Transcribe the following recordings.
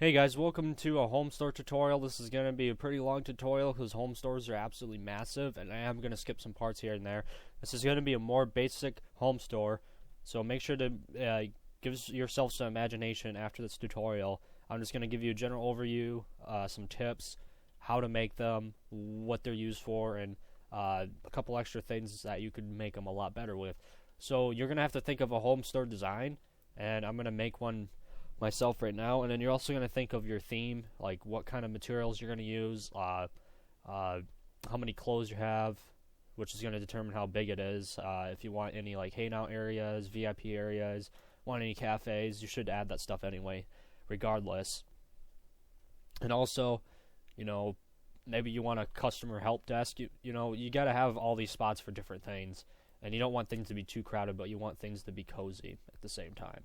Hey guys, welcome to a Homestore tutorial. This is going to be a pretty long tutorial because home stores are absolutely massive, and I am going to skip some parts here and there. This is going to be a more basic home store, so make sure to give yourself some imagination after this tutorial. I'm just going to give you a general overview, some tips, how to make them, what they're used for, and a couple extra things that you could make them a lot better with. So you're going to have to think of a home store design, and I'm going to make one myself right now, and then you're also going to think of your theme, like what kind of materials you're going to use, how many clothes you have, which is going to determine how big it is. If you want any like hangout areas, VIP areas, want any cafes, you should add that stuff anyway, regardless. And also, maybe you want a customer help desk. You got to have all these spots for different things, and you don't want things to be too crowded, but you want things to be cozy at the same time.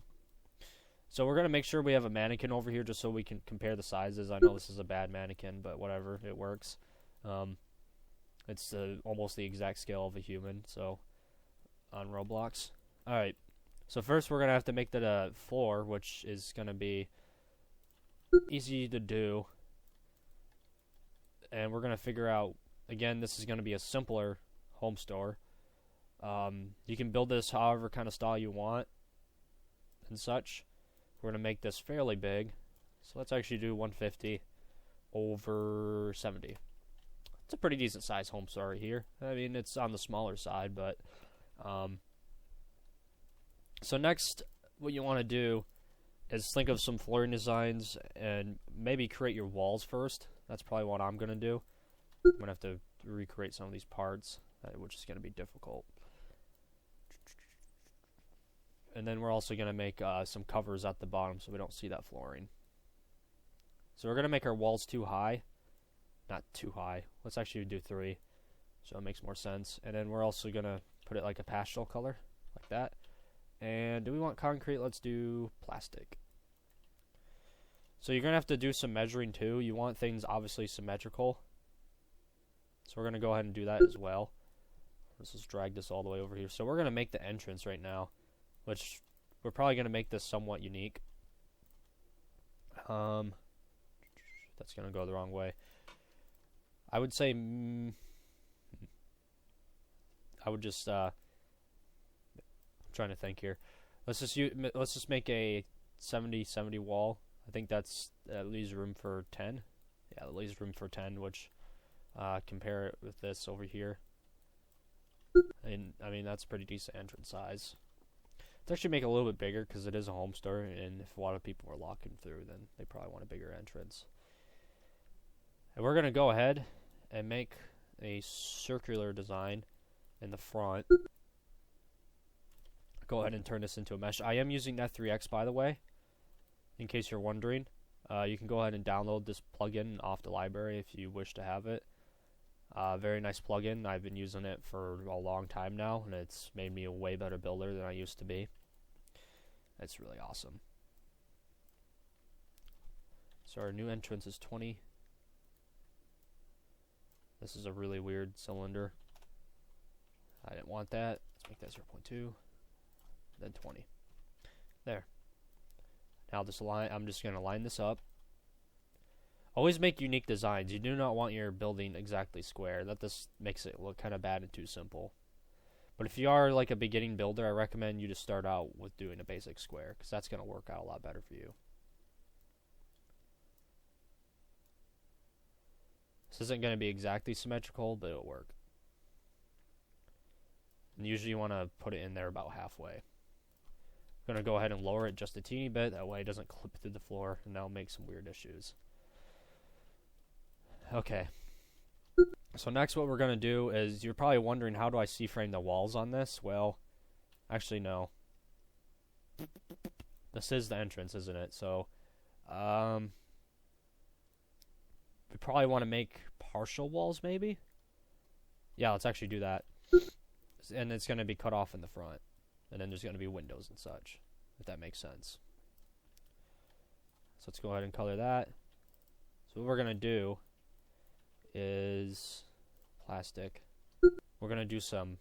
So we're going to make sure we have a mannequin over here just so we can compare the sizes. I know this is a bad mannequin, but whatever, it works. It's almost the exact scale of a human, so on Roblox. Alright, so first we're going to have to make the floor, which is going to be easy to do. And we're going to figure out, again, this is going to be a simpler home store. You can build this however kind of style you want and such. We're going to make this fairly big, so let's actually do 150 over 70. It's a pretty decent size home store right here. I mean, it's on the smaller side, but so next what you want to do is think of some flooring designs and maybe create your walls first. That's probably what I'm going to do. I'm going to have to recreate some of these parts, which is going to be difficult. And then we're also going to make some covers at the bottom so we don't see that flooring. So we're going to make our walls too high. Not too high. Let's actually do 3 so it makes more sense. And then we're also going to put it like a pastel color, like that. And do we want concrete? Let's do plastic. So you're going to have to do some measuring too. You want things obviously symmetrical. So we're going to go ahead and do that as well. Let's just drag this all the way over here. So we're going to make the entrance right now, which we're probably going to make this somewhat unique. That's going to go the wrong way. I would say I would just I'm trying to think here. Let's just make a 70-70 wall. I think that leaves room for 10. Yeah, it leaves room for 10, which compare it with this over here. And I mean, that's a pretty decent entrance size. Let's actually make it a little bit bigger because it is a home store, and if a lot of people are walking through, then they probably want a bigger entrance. And we're going to go ahead and make a circular design in the front. Go ahead and turn this into a mesh. I am using Net3X, by the way, in case you're wondering. You can go ahead and download this plugin off the library if you wish to have it. Very nice plugin. I've been using it for a long time now, and it's made me a way better builder than I used to be. It's really awesome. So our new entrance is 20. This is a really weird cylinder. I didn't want that. Let's make that 0.2. Then 20. There. Now this line, I'm just going to line this up. Always make unique designs. You do not want your building exactly square. That just makes it look kind of bad and too simple. But if you are like a beginning builder, I recommend you just start out with doing a basic square, because that's going to work out a lot better for you. This isn't going to be exactly symmetrical, but it'll work. And usually you want to put it in there about halfway. I'm going to go ahead and lower it just a teeny bit. That way it doesn't clip through the floor, and that'll make some weird issues. Okay, so next what we're going to do is, you're probably wondering, how do I C-frame the walls on this? Well, actually no. This is the entrance, isn't it? So, we probably want to make partial walls, maybe? Yeah, let's actually do that. And it's going to be cut off in the front. And then there's going to be windows and such, if that makes sense. So let's go ahead and color that. So what we're going to do is plastic. We're going to do some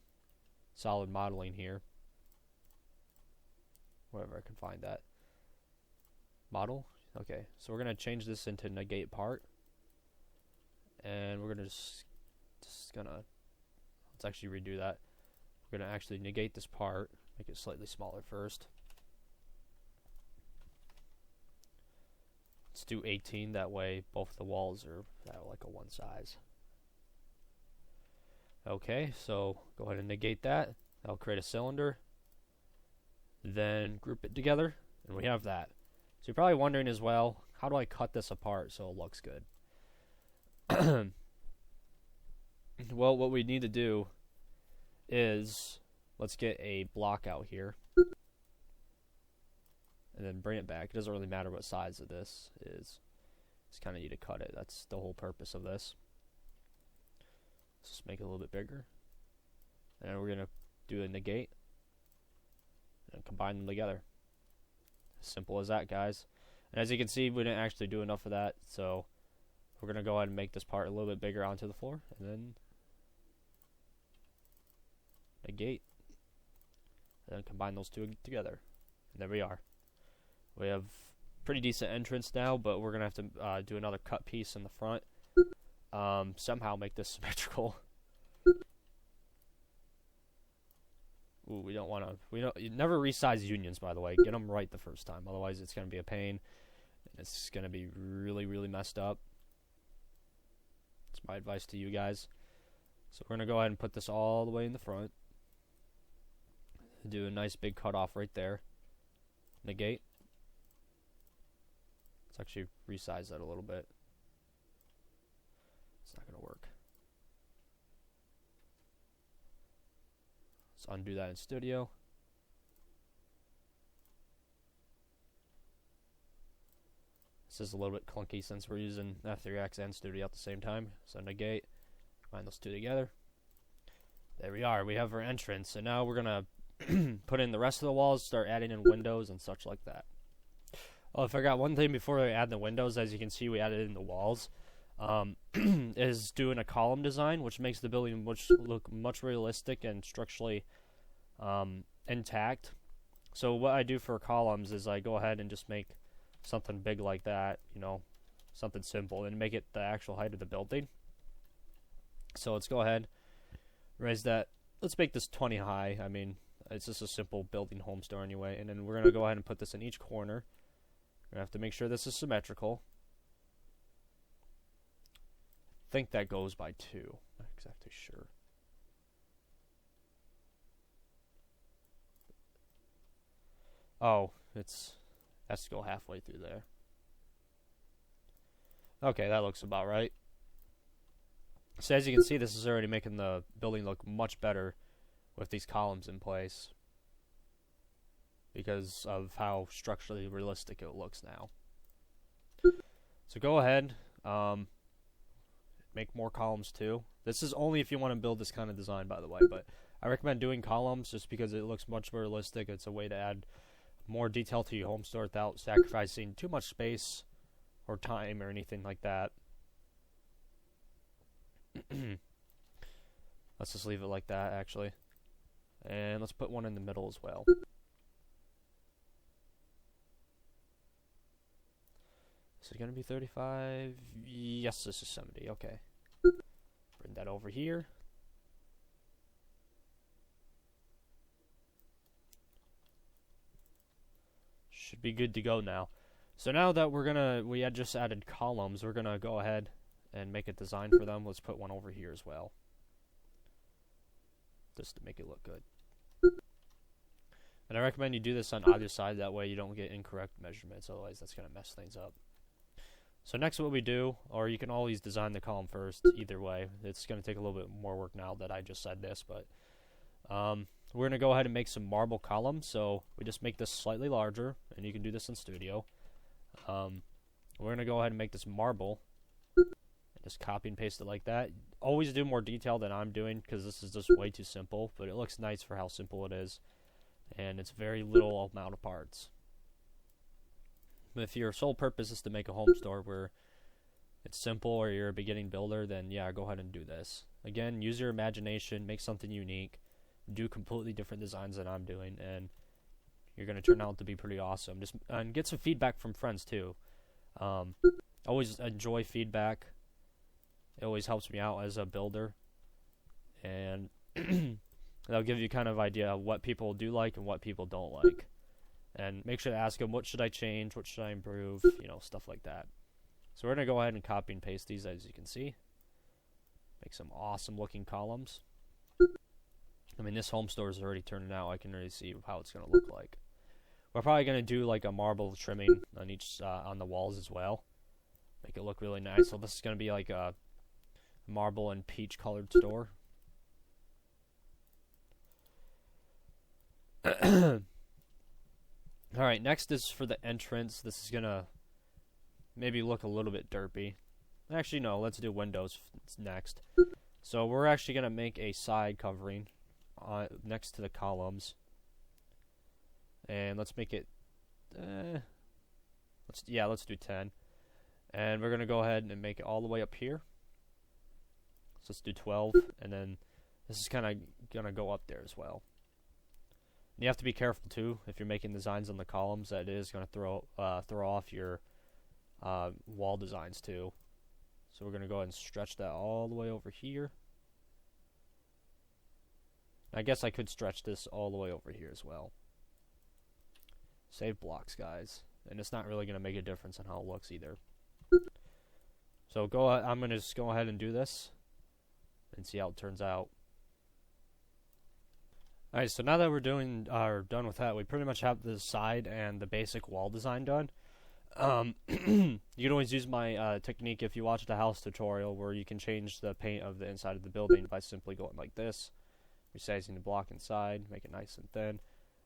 solid modeling here. Wherever I can find that. Model? Okay, so we're gonna change this into negate part, and we're gonna just gonna, let's actually redo that. We're gonna actually negate this part, make it slightly smaller first. Let's do 18, that way both the walls are like a one size. Okay, so go ahead and negate that. That'll create a cylinder. Then group it together, and we have that. So you're probably wondering as well, how do I cut this apart so it looks good? Well, what we need to do is, let's get a block out here, and then bring it back. It doesn't really matter what size of this is. Just kind of need to cut it. That's the whole purpose of this. Let's just make it a little bit bigger. And then we're going to do a negate and combine them together. Simple as that, guys. And as you can see, we didn't actually do enough of that, so we're going to go ahead and make this part a little bit bigger onto the floor, and then negate, and then combine those two together. And there we are. We have pretty decent entrance now, but we're going to have to do another cut piece in the front. Somehow make this symmetrical. Ooh, we don't want to. You never resize unions, by the way. Get them right the first time, otherwise it's going to be a pain. And it's going to be really, really messed up. That's my advice to you guys. So we're going to go ahead and put this all the way in the front. Do a nice big cutoff right there. Negate. Let's actually resize that a little bit. It's not going to work. Let's undo that in Studio. This is a little bit clunky since we're using After Effects and Studio at the same time. So negate, combine those two together. There we are. We have our entrance, and now we're gonna put in the rest of the walls, start adding in windows and such like that. Oh, I forgot one thing before we add the windows. As you can see, we added in the walls. Is doing a column design, which makes the building look much realistic and structurally intact. So what I do for columns is I go ahead and just make something big like that, you know, something simple, and make it the actual height of the building. So let's go ahead, raise that. Let's make this 20 high. I mean, it's just a simple building Homestore anyway. And then we're going to go ahead and put this in each corner. We're going to have to make sure this is symmetrical. I think that goes by 2. Not exactly sure. Oh, it has to go halfway through there. Okay, that looks about right. So as you can see, this is already making the building look much better with these columns in place because of how structurally realistic it looks now. So go ahead, make more columns too. This is only if you want to build this kind of design, by the way, but I recommend doing columns just because it looks much more realistic. It's a way to add more detail to your Homestore without sacrificing too much space or time or anything like that. Let's just leave it like that, actually. And let's put one in the middle as well. Is it going to be 35? Yes, this is 70. Okay. Bring that over here. Should be good to go now. So now that we had just added columns, we're gonna go ahead and make a design for them. Let's put one over here as well, just to make it look good. And I recommend you do this on either side, that way you don't get incorrect measurements, otherwise that's gonna mess things up. So next what we do, or you can always design the column first, either way. It's gonna take a little bit more work now that I just said this, but we're going to go ahead and make some marble columns. So we just make this slightly larger, and you can do this in Studio. We're going to go ahead and make this marble, and just copy and paste it like that. Always do more detail than I'm doing, because this is just way too simple, but it looks nice for how simple it is, and it's very little amount of parts. But if your sole purpose is to make a Homestore where it's simple, or you're a beginning builder, then yeah, go ahead and do this. Again, use your imagination, make something unique. Do completely different designs than I'm doing, and you're going to turn out to be pretty awesome. And get some feedback from friends too. Always enjoy feedback. It always helps me out as a builder, and that'll give you kind of idea of what people do like and what people don't like. And make sure to ask them, what should I change, what should I improve, you know, stuff like that. So we're going to go ahead and copy and paste these, as you can see. Make some awesome looking columns. I mean, this home store is already turning out. I can already see how it's going to look like. We're probably going to do like a marble trimming on each on the walls as well. Make it look really nice. So this is going to be like a marble and peach colored store. Alright, next is for the entrance. This is going to maybe look a little bit derpy. Actually, no, let's do windows next. So we're actually going to make a side covering next to the columns. And let's make it, let's do 10. And we're going to go ahead and make it all the way up here. So let's do 12, and then this is kind of going to go up there as well. And you have to be careful too if you're making designs on the columns, that it is going to throw off your wall designs too. So we're going to go ahead and stretch that all the way over here. I guess I could stretch this all the way over here as well. Save blocks, guys. And it's not really going to make a difference on how it looks either. So I'm going to just go ahead and do this and see how it turns out. Alright, so now that we're done with that, we pretty much have the side and the basic wall design done. You can always use my technique if you watch the house tutorial, where you can change the paint of the inside of the building by simply going like this, resizing the block inside, make it nice and thin,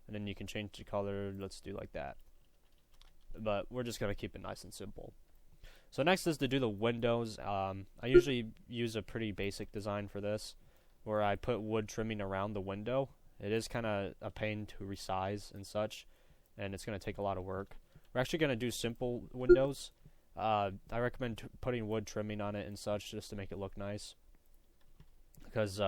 and then you can change the color. Let's do like that. But we're just going to keep it nice and simple. So next is to do the windows. I usually use a pretty basic design for this, where I put wood trimming around the window. It is kind of a pain to resize and such, and it's going to take a lot of work. We're actually going to do simple windows. I recommend putting wood trimming on it and such, just to make it look nice, because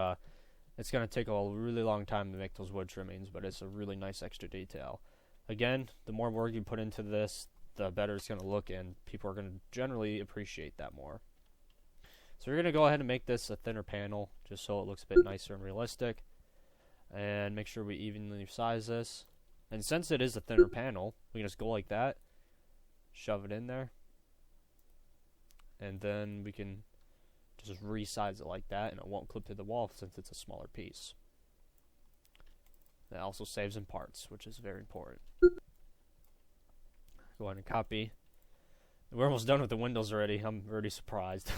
it's going to take a really long time to make those wood trimmings, but it's a really nice extra detail. Again, the more work you put into this, the better it's going to look, and people are going to generally appreciate that more. So we're going to go ahead and make this a thinner panel, just so it looks a bit nicer and realistic. And make sure we evenly size this. And since it is a thinner panel, we can just go like that, shove it in there, and then we can just resize it like that, and it won't clip to the wall since it's a smaller piece. That also saves in parts, which is very important. Go ahead and copy. We're almost done with the windows already. I'm already surprised.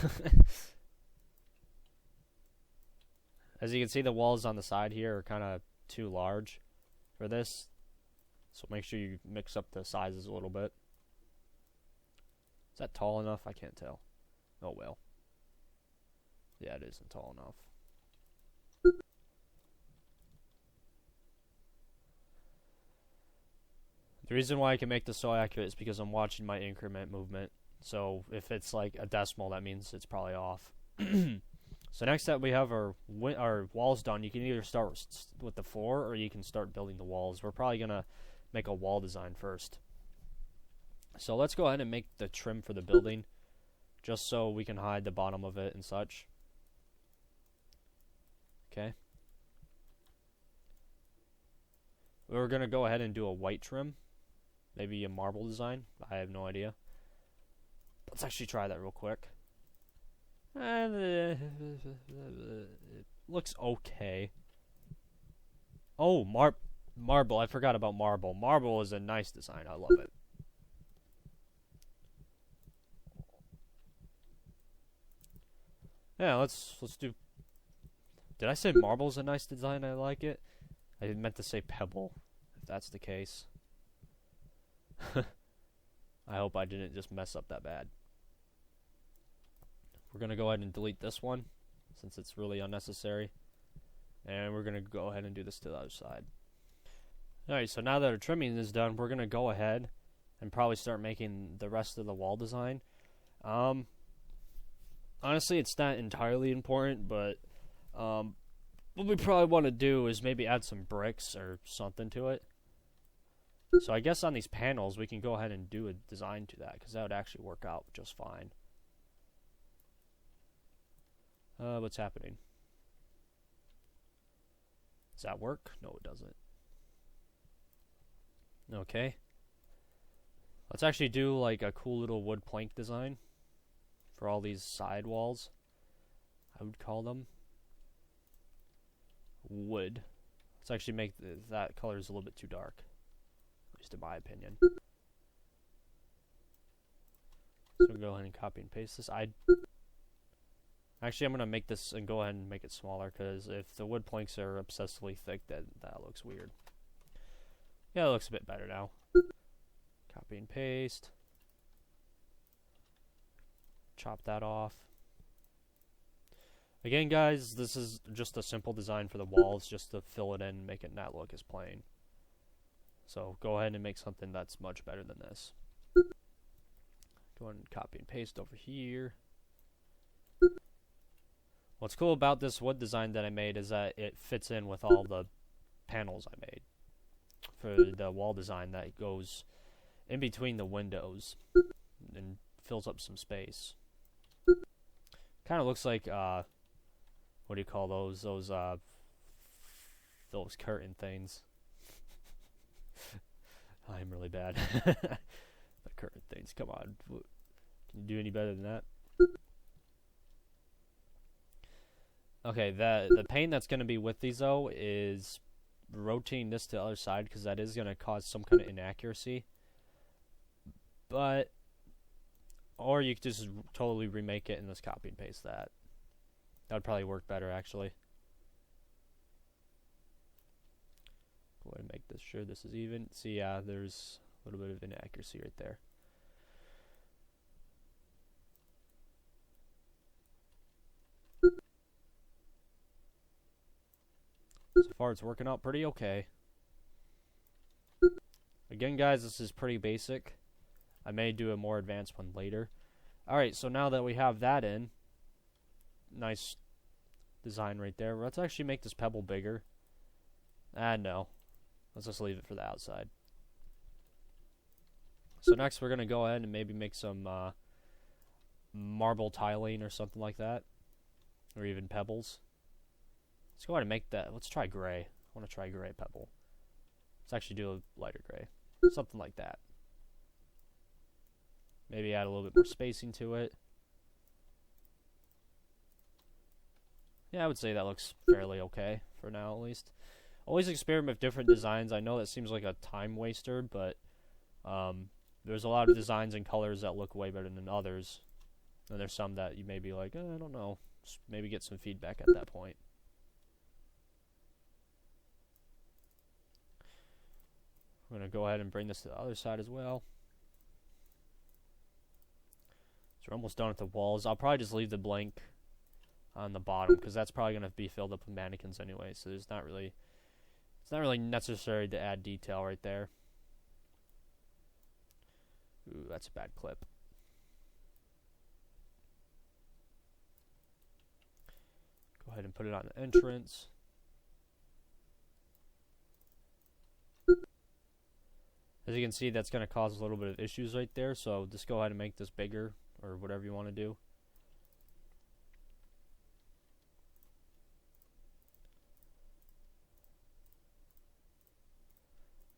As you can see, the walls on the side here are kind of too large for this, so make sure you mix up the sizes a little bit. Is that tall enough? I can't tell. Oh well. Yeah, it isn't tall enough. The reason why I can make this so accurate is because I'm watching my increment movement. So if it's like a decimal, that means it's probably off. So next up, we have our walls done. You can either start with the floor, or you can start building the walls. We're probably going to make a wall design first. So let's go ahead and make the trim for the building, just so we can hide the bottom of it and such. Okay. We're going to go ahead and do a white trim. Maybe a marble design. I have no idea. Let's actually try that real quick. It looks okay. Oh, marble. I forgot about marble. Marble is a nice design. I love it. Yeah, let's do. Did I say marble is a nice design? I like it. I meant to say pebble, if that's the case. I hope I didn't just mess up that bad. We're going to go ahead and delete this one, since it's really unnecessary. And we're going to go ahead and do this to the other side. Alright, so now that our trimming is done, we're going to go ahead and probably start making the rest of the wall design. Honestly, it's not entirely important, but what we probably want to do is maybe add some bricks or something to it. So I guess on these panels we can go ahead and do a design to that, because that would actually work out just fine. What's happening? Does that work? No, it doesn't. Okay. Let's actually do like a cool little wood plank design for all these side walls. I would call them wood. Let's actually make that color is a little bit too dark, at least in my opinion. So we'll go ahead and copy and paste this. Actually, I'm gonna make this and go ahead and make it smaller, because if the wood planks are obsessively thick, then that looks weird. Yeah, it looks a bit better now. Copy and paste. Chop that off. Again, guys, this is just a simple design for the walls, just to fill it in and make it not look as plain. So go ahead and make something that's much better than this. Go ahead and copy and paste over here. What's cool about this wood design that I made is that it fits in with all the panels I made for the wall design that goes in between the windows and fills up some space. Kind of looks like what do you call those? Those curtain things. I'm really bad. The curtain things. Come on, can you do any better than that? Okay, the pain that's going to be with these though is rotating this to the other side, because that is going to cause some kind of inaccuracy. But, or you could just totally remake it and just copy and paste that. That would probably work better, actually. Go ahead and make this sure this is even. See, yeah, there's a little bit of inaccuracy right there. So far, it's working out pretty okay. Again, guys, this is pretty basic. I may do a more advanced one later. Alright, so now that we have that in, nice design right there. Let's actually make this pebble bigger. No. Let's just leave it for the outside. So next we're going to go ahead and maybe make some marble tiling or something like that. Or even pebbles. Let's go ahead and make that. Let's try gray. I want to try gray pebble. Let's actually do a lighter gray. Something like that. Maybe add a little bit more spacing to it. Yeah, I would say that looks fairly okay for now, at least. Always experiment with different designs. I know that seems like a time waster, but there's a lot of designs and colors that look way better than others. And there's some that you may be like, I don't know. Just maybe get some feedback at that point. I'm going to go ahead and bring this to the other side as well. So we're almost done with the walls. I'll probably just leave the blank on the bottom, because that's probably going to be filled up with mannequins anyway, so it's not really necessary to add detail right there. Ooh, that's a bad clip. Go ahead and put it on the entrance. As you can see, that's going to cause a little bit of issues right there, so just go ahead and make this bigger, or whatever you want to do.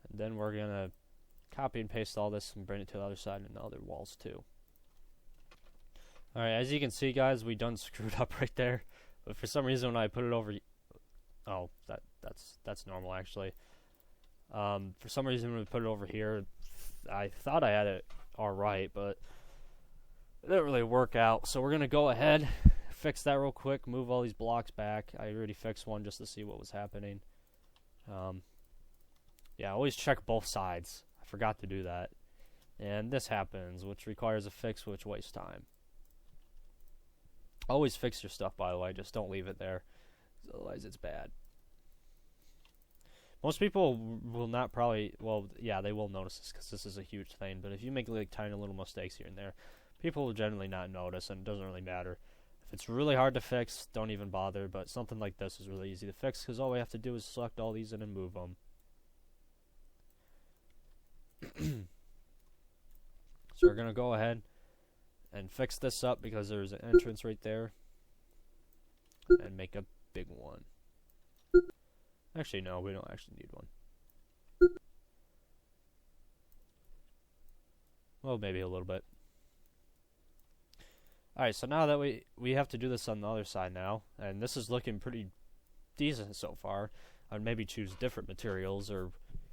And then we're going to copy and paste all this and bring it to the other side and the other walls too. Alright, as you can see, guys, we done screwed up right there. But for some reason when I put it over... Oh, that's normal, actually. For some reason when we put it over here, I thought I had it alright, but it didn't really work out. So we're going to go ahead, fix that real quick, move all these blocks back. I already fixed one just to see what was happening. Yeah, always check both sides. I forgot to do that. And this happens, which requires a fix, which wastes time. Always fix your stuff, by the way. Just don't leave it there. Otherwise, it's bad. Most people will not probably... Well, yeah, they will notice this because this is a huge thing. But if you make like tiny little mistakes here and there, people will generally not notice, and it doesn't really matter. If it's really hard to fix, don't even bother. But something like this is really easy to fix because all we have to do is select all these in and move them. So we're going to go ahead and fix this up because there's an entrance right there. And make a big one. Actually, no, we don't actually need one. Well, maybe a little bit. Alright, so now that we have to do this on the other side now, and this is looking pretty decent so far. I'd maybe choose different materials or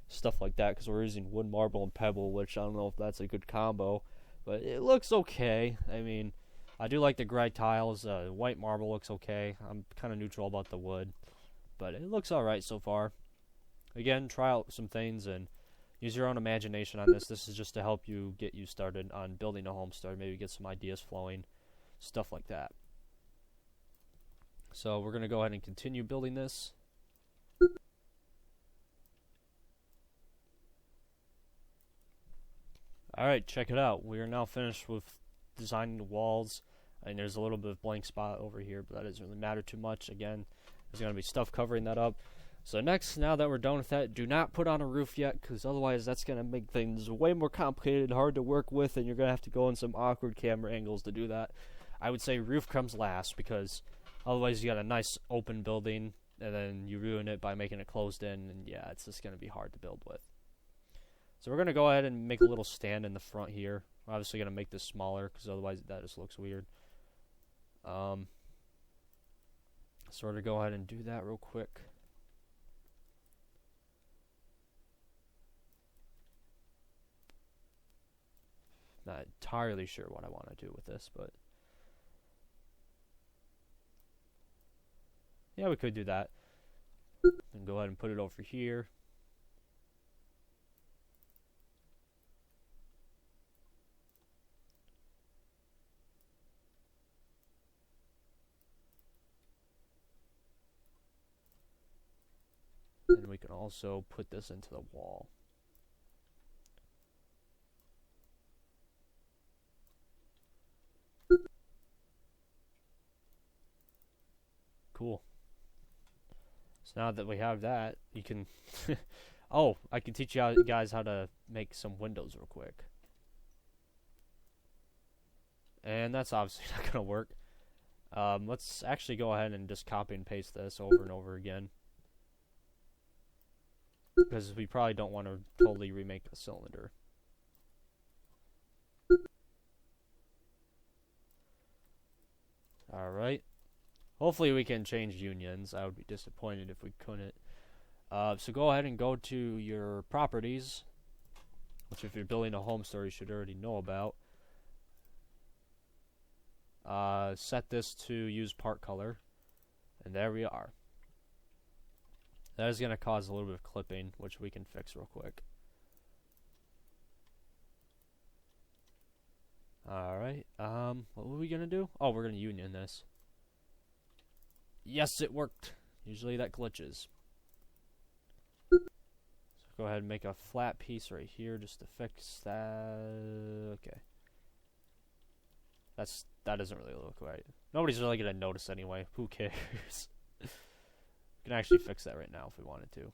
stuff like that, because we're using wood, marble, and pebble, which I don't know if that's a good combo, but it looks okay. I mean, I do like the gray tiles. White marble looks okay. I'm kind of neutral about the wood, but it looks alright so far. Again, try out some things and use your own imagination on this. This is just to help you get you started on building a homestead, maybe get some ideas flowing, stuff like that. So we're going to go ahead and continue building this. Alright, check it out. We are now finished with designing the walls. And there's a little bit of blank spot over here, but that doesn't really matter too much. Again, there's going to be stuff covering that up. So next, now that we're done with that, do not put on a roof yet, because otherwise that's going to make things way more complicated and hard to work with, and you're going to have to go in some awkward camera angles to do that. I would say roof comes last, because otherwise you got a nice open building, and then you ruin it by making it closed in, and yeah, it's just going to be hard to build with. So we're going to go ahead and make a little stand in the front here. We're obviously going to make this smaller, because otherwise that just looks weird. So we're going to go ahead and do that real quick. Not entirely sure what I want to do with this, but yeah, we could do that. And go ahead and put it over here. And we can also put this into the wall. Cool. So now that we have that, you can... oh, I can teach you guys how to make some windows real quick. And that's obviously not going to work. Let's actually go ahead and just copy and paste this over and over again. Because we probably don't want to totally remake the cylinder. Alright. Hopefully we can change unions. I would be disappointed if we couldn't. So go ahead and go to your properties, which if you're building a Homestore you should already know about. Set this to use part color. And there we are. That is going to cause a little bit of clipping, which we can fix real quick. Alright, what were we going to do? Oh, we're going to union this. Yes, it worked. Usually that glitches. So go ahead and make a flat piece right here just to fix that. Okay. That doesn't really look right. Nobody's really going to notice anyway. Who cares? We can actually fix that right now if we wanted to.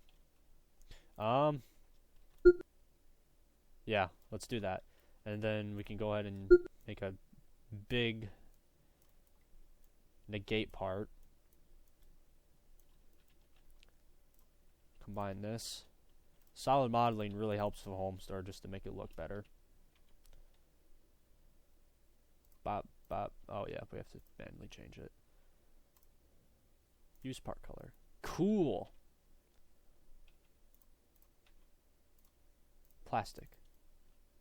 Yeah, let's do that. And then we can go ahead and make a big negate part. Combine this. Solid modeling really helps with Homestore just to make it look better. Bop, bop. Oh yeah, we have to manually change it. Use part color. Cool. Plastic.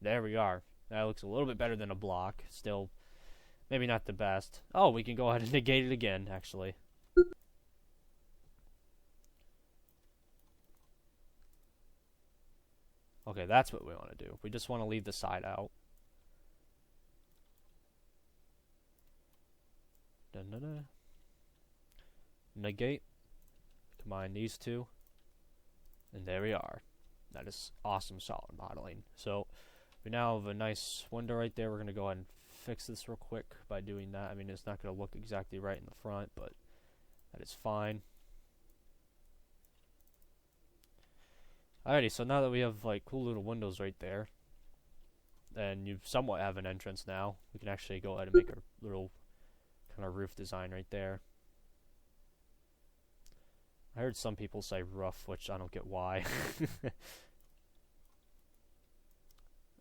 There we are. That looks a little bit better than a block. Still, maybe not the best. Oh, we can go ahead and negate it again, actually. Okay, that's what we want to do. We just want to leave the side out. Dun-dun-dun. Negate. Combine these two. And there we are. That is awesome solid modeling. So, we now have a nice window right there. We're going to go ahead and fix this real quick by doing that. I mean, it's not going to look exactly right in the front, but that is fine. Alrighty, so now that we have like cool little windows right there, and you somewhat have an entrance now, we can actually go ahead and make a little kind of roof design right there. I heard some people say roof, which I don't get why.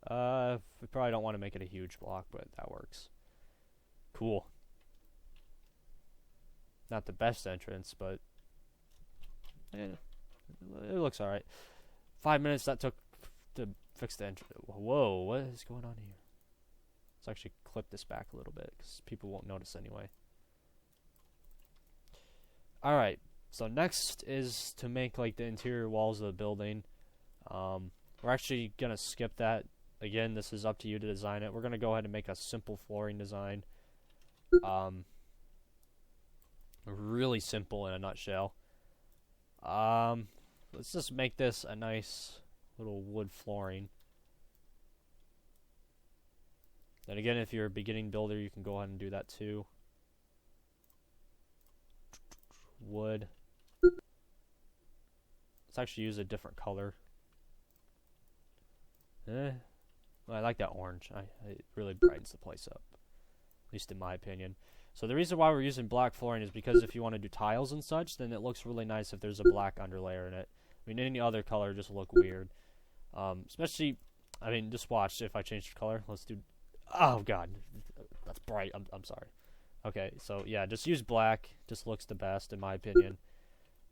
We probably don't want to make it a huge block, but that works. Cool. Not the best entrance, but it looks alright. 5 minutes that took to fix the entrance. Whoa, what is going on here? Let's actually clip this back a little bit, because people won't notice anyway. Alright, so next is to make like the interior walls of the building. We're actually going to skip that. Again, this is up to you to design it. We're going to go ahead and make a simple flooring design. Really simple in a nutshell. Let's just make this a nice little wood flooring. And again, if you're a beginning builder, you can go ahead and do that too. Wood. Let's actually use a different color. Well, I like that orange. It really brightens the place up, at least in my opinion. So the reason why we're using black flooring is because if you want to do tiles and such, then it looks really nice if there's a black underlayer in it. I mean, any other color just look weird. Especially, I mean, just watch if I change the color. Let's do. Oh God, that's bright. I'm sorry. Okay, so yeah, just use black. Just looks the best in my opinion.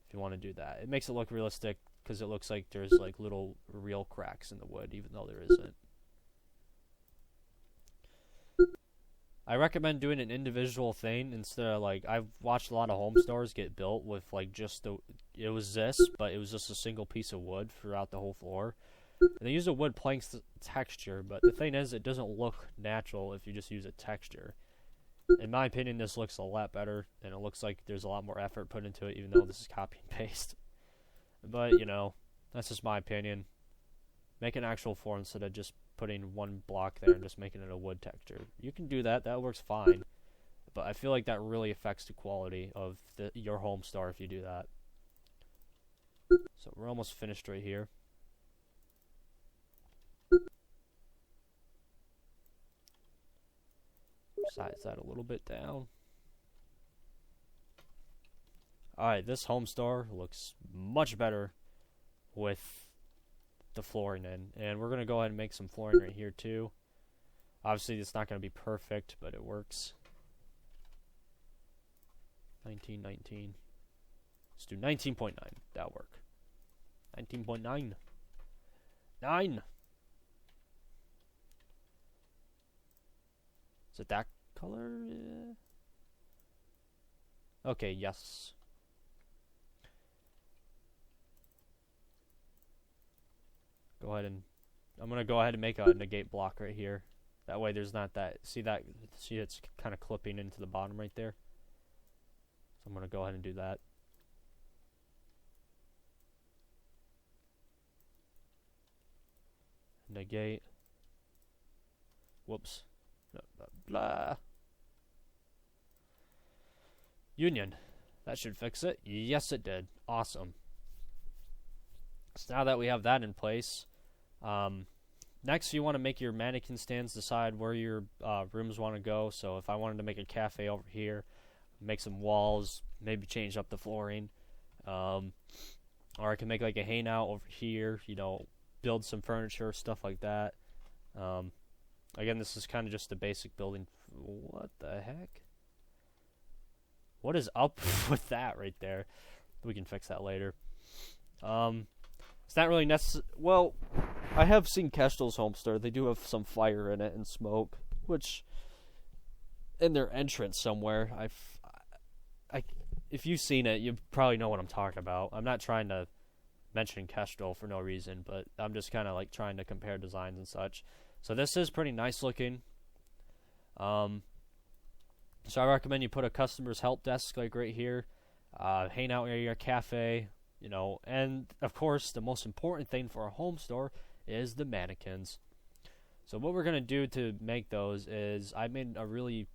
If you want to do that, it makes it look realistic because it looks like there's like little real cracks in the wood, even though there isn't. I recommend doing an individual thing instead of like I've watched a lot of home stores get built with like just it was this, but it was just a single piece of wood throughout the whole floor. And they use a wood plank texture, but the thing is, it doesn't look natural if you just use a texture. In my opinion, this looks a lot better, and it looks like there's a lot more effort put into it, even though this is copy and paste. But you know, that's just my opinion. Make an actual floor instead of just putting one block there and just making it a wood texture. You can do that. That works fine. But I feel like that really affects the quality of your home store if you do that. So we're almost finished right here. Size that a little bit down. Alright, this home store looks much better with the flooring in, and we're gonna go ahead and make some flooring right here too. Obviously it's not gonna be perfect, but it works. 1919. Let's do 19.9. That'll work. 19.9. 9. Is it that color? Yeah. Okay, yes. Go ahead and I'm gonna go ahead and make a negate block right here. That way there's not that. See it's kind of clipping into the bottom right there. So I'm gonna go ahead and do that. Negate. Whoops. Blah, blah. Union. That should fix it. Yes, it did. Awesome. So now that we have that in place, next you want to make your mannequin stands decide where your rooms want to go. So if I wanted to make a cafe over here, make some walls, maybe change up the flooring, or I can make like a hangout over here, you know, build some furniture, stuff like that. Again, this is kind of just the basic building. What the heck? What is up with that right there? We can fix that later. It's not really necessary. Well, I have seen Kestrel's Homestore. They do have some fire in it and smoke, which in their entrance somewhere. If you've seen it, you probably know what I'm talking about. I'm not trying to mention Kestrel for no reason, but I'm just kind of like trying to compare designs and such. So this is pretty nice looking. So I recommend you put a customer's help desk like right here, hangout area, cafe, you know, and of course the most important thing for a home store is the mannequins. So what we're gonna do to make those is I made a really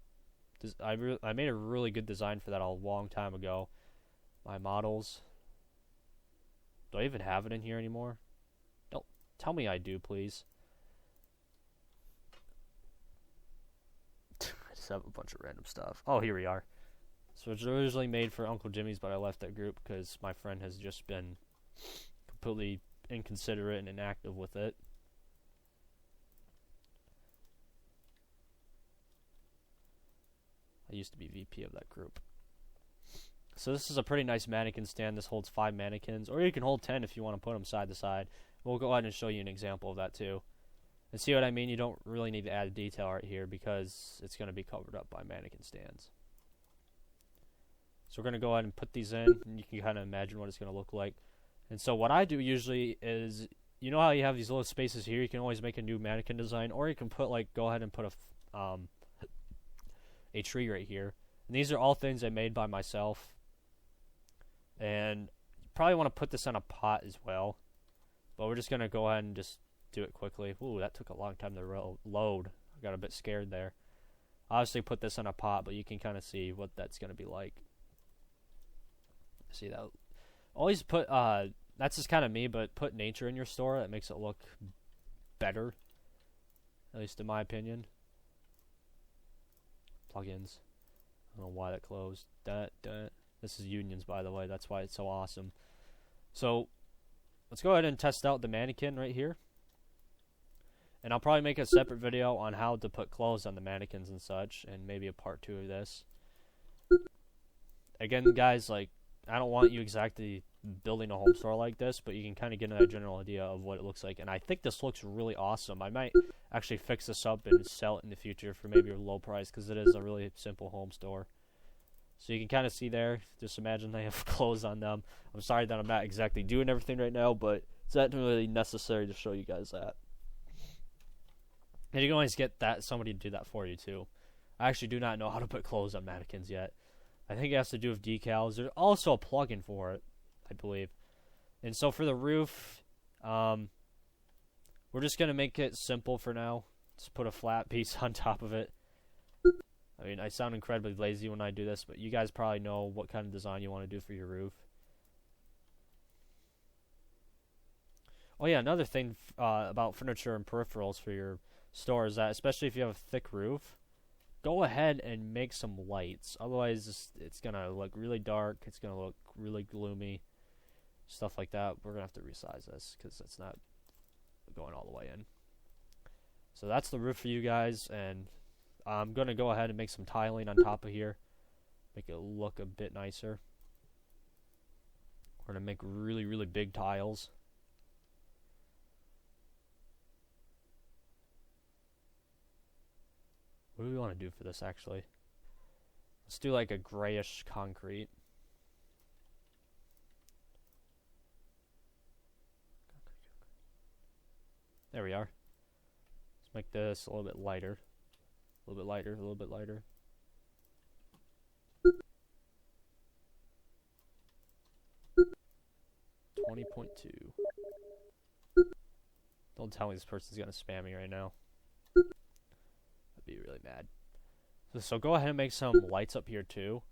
good design for that a long time ago. My models. Do I even have it in here anymore? Tell me I do, please. I just have a bunch of random stuff. Oh, here we are. So it's originally made for Uncle Jimmy's, but I left that group because my friend has just been completely inconsiderate and inactive with it. I used to be VP of that group. So this is a pretty nice mannequin stand. This holds 5 mannequins, or you can hold 10 if you want to put them side to side. We'll go ahead and show you an example of that too. And see what I mean? You don't really need to add detail right here because it's going to be covered up by mannequin stands. So we're going to go ahead and put these in, and you can kind of imagine what it's going to look like. And so what I do usually is, you know how you have these little spaces here? You can always make a new mannequin design, or you can put go ahead and put a tree right here. And these are all things I made by myself. And you probably want to put this on a pot as well. But we're just going to go ahead and just do it quickly. Ooh, that took a long time to load. I got a bit scared there. Obviously put this on a pot, but you can kind of see what that's going to be like. See that? Always put, that's just kind of me, but put nature in your store. That makes it look better. At least in my opinion. Plugins. I don't know why that closed. This is Unions, by the way. That's why it's so awesome. So, let's go ahead and test out the mannequin right here. And I'll probably make a separate video on how to put clothes on the mannequins and such. And maybe a part 2 of this. Again, guys, like, I don't want you exactly building a home store like this, but you can kind of get a general idea of what it looks like. And I think this looks really awesome. I might actually fix this up and sell it in the future for maybe a low price, because it is a really simple home store. So you can kind of see there, just imagine they have clothes on them. I'm sorry that I'm not exactly doing everything right now, but it's not really necessary to show you guys that. And you can always get somebody to do that for you too. I actually do not know how to put clothes on mannequins yet. I think it has to do with decals. There's also a plugin for it, I believe. And so for the roof, we're just going to make it simple for now. Just put a flat piece on top of it. I mean, I sound incredibly lazy when I do this, but you guys probably know what kind of design you want to do for your roof. Oh yeah, another thing about furniture and peripherals for your store is that, especially if you have a thick roof, go ahead and make some lights. Otherwise, it's going to look really dark. It's going to look really gloomy. Stuff like that. We're going to have to resize this because it's not going all the way in. So that's the roof for you guys. And I'm going to go ahead and make some tiling on top of here. Make it look a bit nicer. We're going to make really, really big tiles. What do we want to do for this, actually? Let's do like a grayish concrete. There we are. Let's make this a little bit lighter. A little bit lighter, a little bit lighter. $20.2. Don't tell me this person's gonna spam me right now. I'd be really mad. So go ahead and make some lights up here too.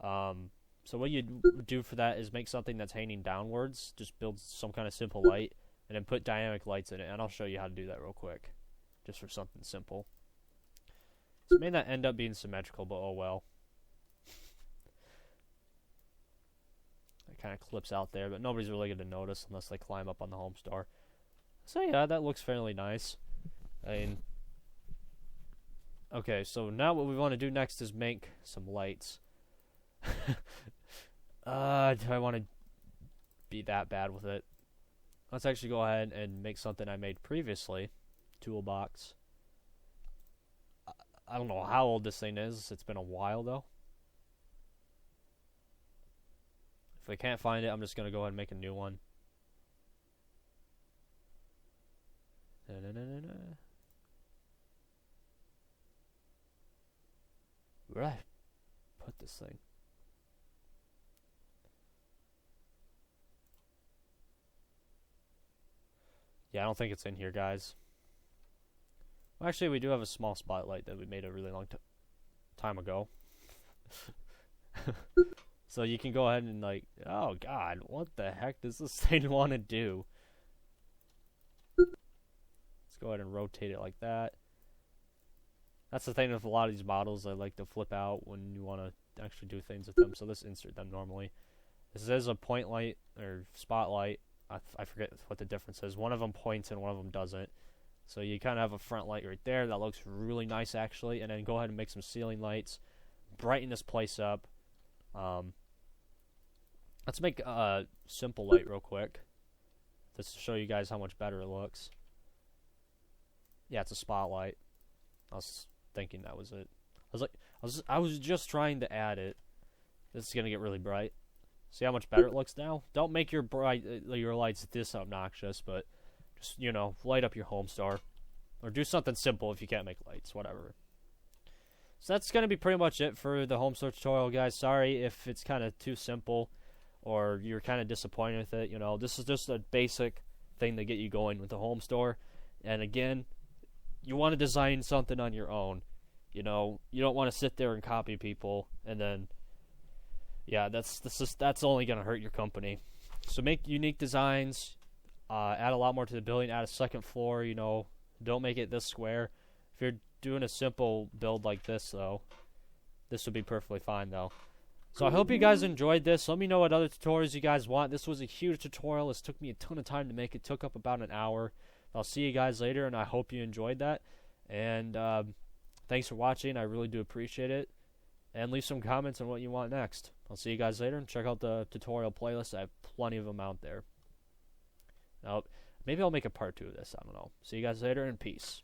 So what you do for that is make something that's hanging downwards. Just build some kind of simple light, and then put dynamic lights in it. And I'll show you how to do that real quick, just for something simple. This may not end up being symmetrical, but oh well. It kind of clips out there, but nobody's really going to notice unless they climb up on the home store. So yeah, that looks fairly nice. I mean, okay, so now what we want to do next is make some lights. Do I want to be that bad with it? Let's actually go ahead and make something I made previously. Toolbox. I don't know how old this thing is. It's been a while, though. If I can't find it, I'm just going to go ahead and make a new one. Where did I put this thing? Yeah, I don't think it's in here, guys. Well, actually, we do have a small spotlight that we made a really long time ago. So you can go ahead and like, oh god, what the heck does this thing want to do? go ahead and rotate it like that. That's the thing with a lot of these models. I like to flip out when you want to actually do things with them. So let's insert them normally. This is a point light or spotlight. I forget what the difference is. One of them points and one of them doesn't. So you kind of have a front light right there. That looks really nice actually. And then go ahead and make some ceiling lights. Brighten this place up. Let's make a simple light real quick. Just to show you guys how much better it looks. Yeah, it's a spotlight. I was thinking that was it. I was just trying to add it. This is gonna get really bright. See how much better it looks now? Don't make your lights this obnoxious, but just, you know, light up your Homestore. Or do something simple if you can't make lights, whatever. So that's going to be pretty much it for the Homestore tutorial, guys. Sorry if it's kind of too simple or you're kind of disappointed with it. You know, this is just a basic thing to get you going with the Homestore. And again, you want to design something on your own. You know, you don't want to sit there and copy people and then, yeah, that's only going to hurt your company. So make unique designs, add a lot more to the building, add a second floor, you know, don't make it this square. If you're doing a simple build like this, though, this would be perfectly fine, though. So I hope you guys enjoyed this. Let me know what other tutorials you guys want. This was a huge tutorial. This took me a ton of time to make. It took up about an hour. I'll see you guys later, and I hope you enjoyed that. And thanks for watching. I really do appreciate it. And leave some comments on what you want next. I'll see you guys later, and check out the tutorial playlist. I have plenty of them out there. Now, maybe I'll make a part 2 of this. I don't know. See you guys later, and peace.